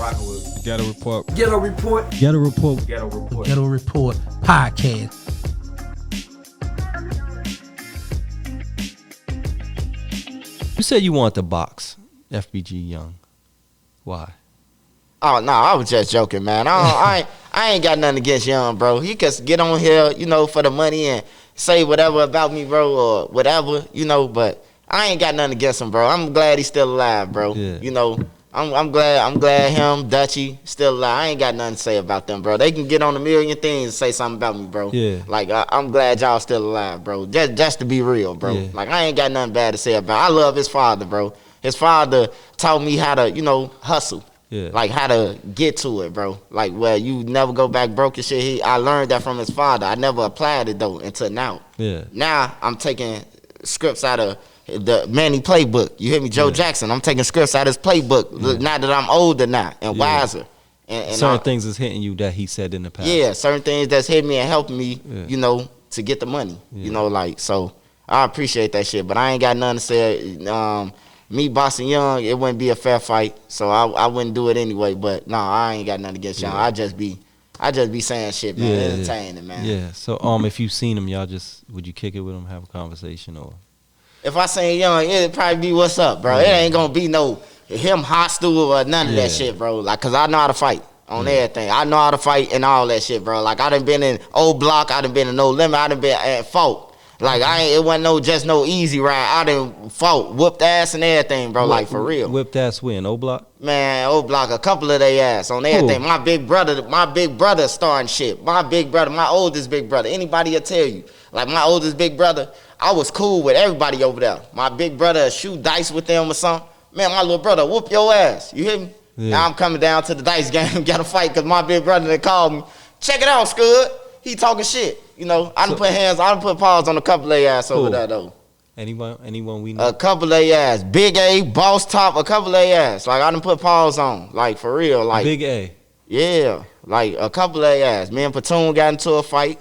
rocking with Ghetto Report. Ghetto Report. Ghetto Report. Ghetto Report. Ghetto Report Podcast. You said you want the box, FBG Young. Why? Oh no, I was just joking, man. I ain't got nothing against Young, bro. He could get on here, for the money and say whatever about me, bro, or whatever, But I ain't got nothing against him, bro. I'm glad he's still alive, bro. Yeah. I'm glad him, Dutchy, still alive. I ain't got nothing to say about them, bro. They can get on a million things and say something about me, bro. Yeah. Like I'm glad y'all still alive, bro. Just to be real, bro. Yeah. Like I ain't got nothing bad to say about. I love his father, bro. His father taught me how to, hustle. Yeah. Like how to get to it, bro. Like you never go back broke and shit. I learned that from his father. I never applied it though until now. Yeah. Now I'm taking scripts out of the Manny playbook. You hear me, Joe Jackson? I'm taking scripts out of his playbook. Now that I'm older now and wiser. And certain things is hitting you that he said in the past. Yeah, certain things that's hitting me and helping me, Yeah. To get the money. Yeah. So I appreciate that shit. But I ain't got nothing to say. Me boxing Young, it wouldn't be a fair fight, so I wouldn't do it anyway. But no, I ain't got nothing against Young. I just be saying shit, man, entertaining, man. Yeah. So if you seen him, would you kick it with him, have a conversation, or? If I seen Young, it'd probably be what's up, bro. It ain't gonna be no him hostile or none of that shit, bro. Like, cause I know how to fight on everything. I know how to fight and all that shit, bro. Like I done been in OBLOCK, I done been in No Limit, I done been at fault. Like it wasn't just no easy ride. I done fought, whooped ass and everything, bro. Like for real. Whipped ass win, OBLOCK? Man, OBLOCK, a couple of they ass on everything. My big brother starting shit. My oldest big brother. Anybody will tell you. Like my oldest big brother, I was cool with everybody over there. My big brother shoot dice with them or something. Man, my little brother whoop your ass. You hear me? Yeah. Now I'm coming down to the dice game, got to fight because my big brother they called me. Check it out, Scud. He talking shit. I done put paws on a couple of their ass over there though. Anyone we know? A couple of their ass. Big A, Boss Top, a couple of their ass. Like I done put paws on. Like for real. Like Big A. Yeah. Like a couple of their ass. Me and Platoon got into a fight.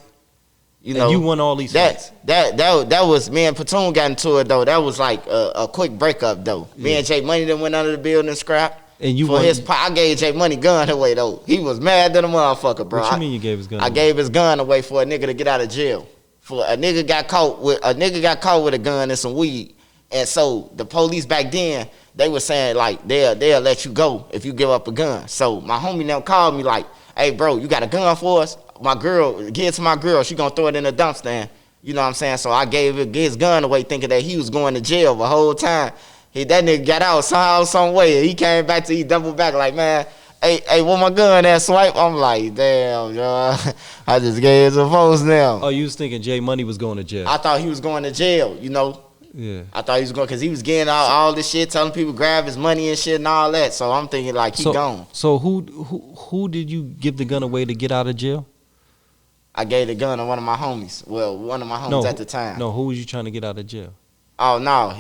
And you won all these fights. That was me and Platoon got into it though. That was like a quick breakup though. Me and Jay Money then went under the building scrap. And you for his I gave Jay Money gun away though. He was mad than a motherfucker, bro. What you mean you gave his gun away? I gave his gun away for a nigga to get out of jail. For a nigga got caught with a gun and some weed. And so the police back then, they were saying like they'll let you go if you give up a gun. So my homie now called me like, hey bro, you got a gun for us? Give it to my girl, she gonna throw it in the dumpster. And, you know what I'm saying? So I gave his gun away thinking that he was going to jail the whole time. That nigga got out somehow, some way. He came back he doubled back like, man, hey, where my gun at, Swipe? I'm like, damn, yo, I just gave it to folks now. Oh, you was thinking Jay Money was going to jail? I thought he was going to jail, Yeah. I thought he was going, because he was getting all this shit, telling people grab his money and shit and all that. So I'm thinking like he gone. So who did you give the gun away to get out of jail? I gave the gun to one of my homies. Well, one of my homies at the time. No, who was you trying to get out of jail? Oh no,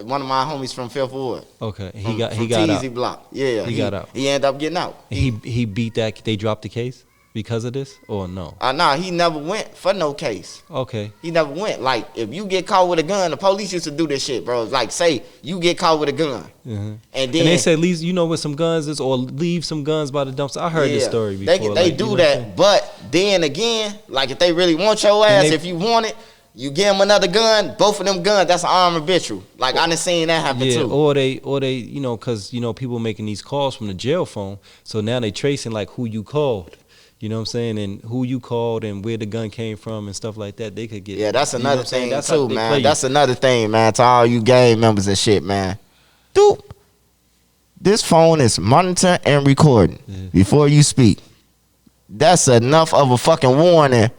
one of my homies from Fifth Ward. Okay, he got TZ out. Block. Yeah, he got out. He ended up getting out. He beat that. They dropped the case because of this, or no? Nah, he never went for no case. Okay. He never went. Like if you get caught with a gun, the police used to do this shit, bro. Like say you get caught with a gun, and they say leave where some guns is, or leave some guns by the dumpster. I heard this story before. They do that, but then again, like if they really want your ass, if you want it. You give them another gun, both of them guns, that's an armed habitual. Like, I done seen that happen too. Or they, because, people making these calls from the jail phone, so now they tracing, like, who you called. You know what I'm saying? And who you called and where the gun came from and stuff like that, they could get. Yeah, that's another thing too, man. That's That's another thing, man, to all you gang members and shit, man. Dude, this phone is monitoring and recording before you speak. That's enough of a fucking warning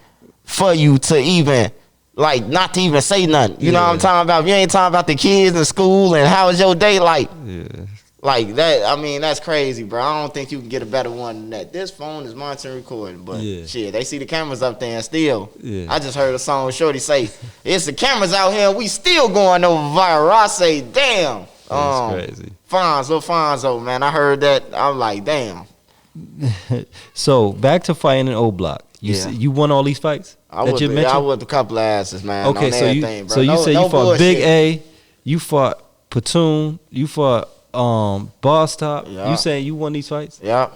for you to even... Like, not to even say nothing. You know what I'm talking about? You ain't talking about the kids in school and how was your day like? Yeah. Like, that, I mean, that's crazy, bro. I don't think you can get a better one than that. This phone is monitoring recording, but shit, they see the cameras up there and still. Yeah. I just heard a song with Shorty say, it's the cameras out here and we still going over viral. I say, damn. That's crazy. Fonzo, man. I heard that. I'm like, damn. So, back to fighting in OBLOCK. You won all these fights? I whooped a couple of asses, man. Okay, so you said you fought Big A, you fought Platoon, you fought Boss Top, Yeah. you saying you won these fights? Yeah.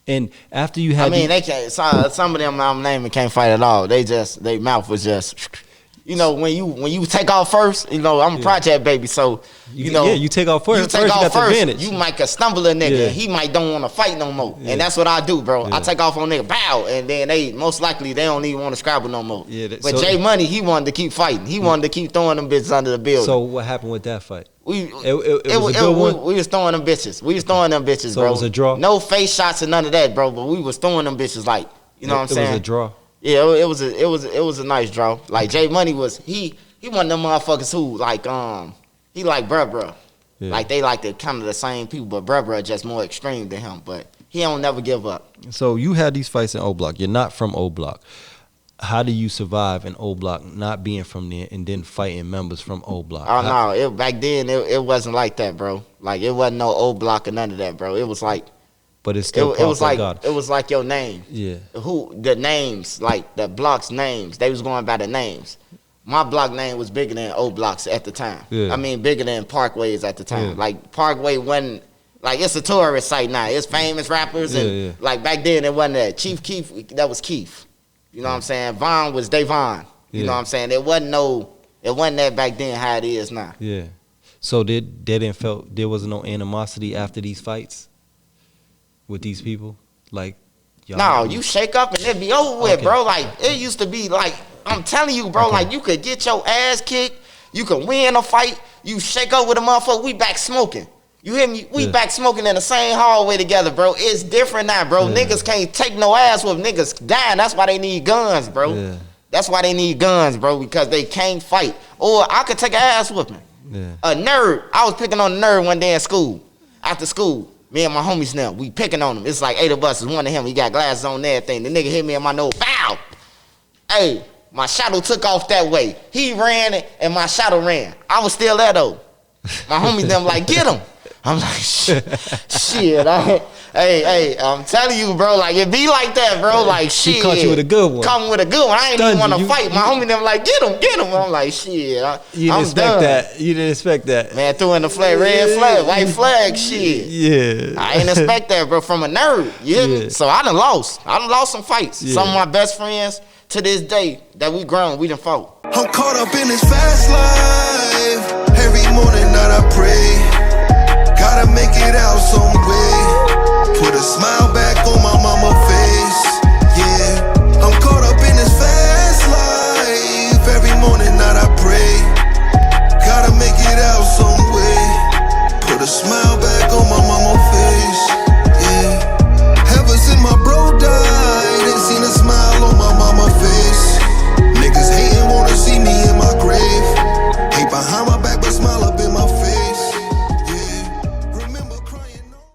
And after you had, they can't. Some of them I'm naming can't fight at all. They mouth was just. You know, when you take off first, you know, I'm a project baby, so you know, you take off first. You take first, off you got first, the advantage. you might stumble a nigga. Yeah. He might don't want to fight no more, Yeah. and that's what I do, bro. Yeah. I take off on nigga, bow, and then they most likely they don't even want to scrabble no more. Yeah, but Jay Money, he wanted to keep fighting. He wanted to keep throwing them bitches under the building. So what happened with that fight? It was a good one? We was throwing them bitches. We was throwing them bitches, So bro. it was a draw? No face shots and none of that, bro. But we was throwing them bitches like, you know what I'm saying? It was a draw. Yeah, it was a nice draw. Like Jay Money was he one of them motherfuckers who like he like bruh. Yeah. Like they like the kind of the same people, but bruh just more extreme than him. But he don't never give up. So you had these fights in OBLOCK. You're not from OBLOCK. How do you survive in OBLOCK, not being from there, and then fighting members from OBLOCK? Oh no, back then it wasn't like that, bro. Like it wasn't no OBLOCK or none of that, bro. It was like. But it's still It was like God. it was like your name. Yeah. The names, like the blocks names, they was going by the names. My block name was bigger than OBLOCK's at the time. Yeah. I mean bigger than Parkway's at the time. Yeah. Like Parkway wasn't like it's a tourist site now. It's famous rappers and like back then it wasn't that. Chief Keef, that was Keef. You know what I'm saying? Vaughn was Davon. You know what I'm saying? It wasn't that back then how it is now. Yeah. So there wasn't no animosity after these fights with these people? Like y'all. No, you shake up and it be over with, Okay. bro. Like it used to be like I'm telling you, bro. Okay. Like you could get your ass kicked, you could win a fight, you shake up with a motherfucker. We back smoking. You hear me? We back smoking in the same hallway together, bro. It's different now, bro. Yeah. Niggas can't take no ass with niggas dying. That's why they need guns, bro. Yeah. That's why they need guns, bro, because they can't fight. Or I could take an ass whooping. Yeah. A nerd. I was picking on a nerd one day in school. After school, me and my homies now, we picking on him. It's like 8 of us. It's one of him. He got glasses on and everything. The nigga hit me in my nose. Bow! Hey, my shadow took off that way. He ran and my shadow ran. I was still there though. My homies them like, get him. I'm like, shit. Hey, I'm telling you, bro, like it be like that, bro. Like shit. He caught you with a good one. Come with a good one. I ain't Stunned even want you. to fight. My homie them like, get him. I'm like, shit. You didn't I'm expect done. that. You didn't expect that. Man, threw in the flag, red flag, white flag, shit. Yeah. I ain't expect that, bro, from a nerd. You hear me? Yeah. So I done lost some fights. Yeah. Some of my best friends to this day that we grown, we done fought. I'm caught up in this fast life. Every morning that I pray, gotta make it out some way.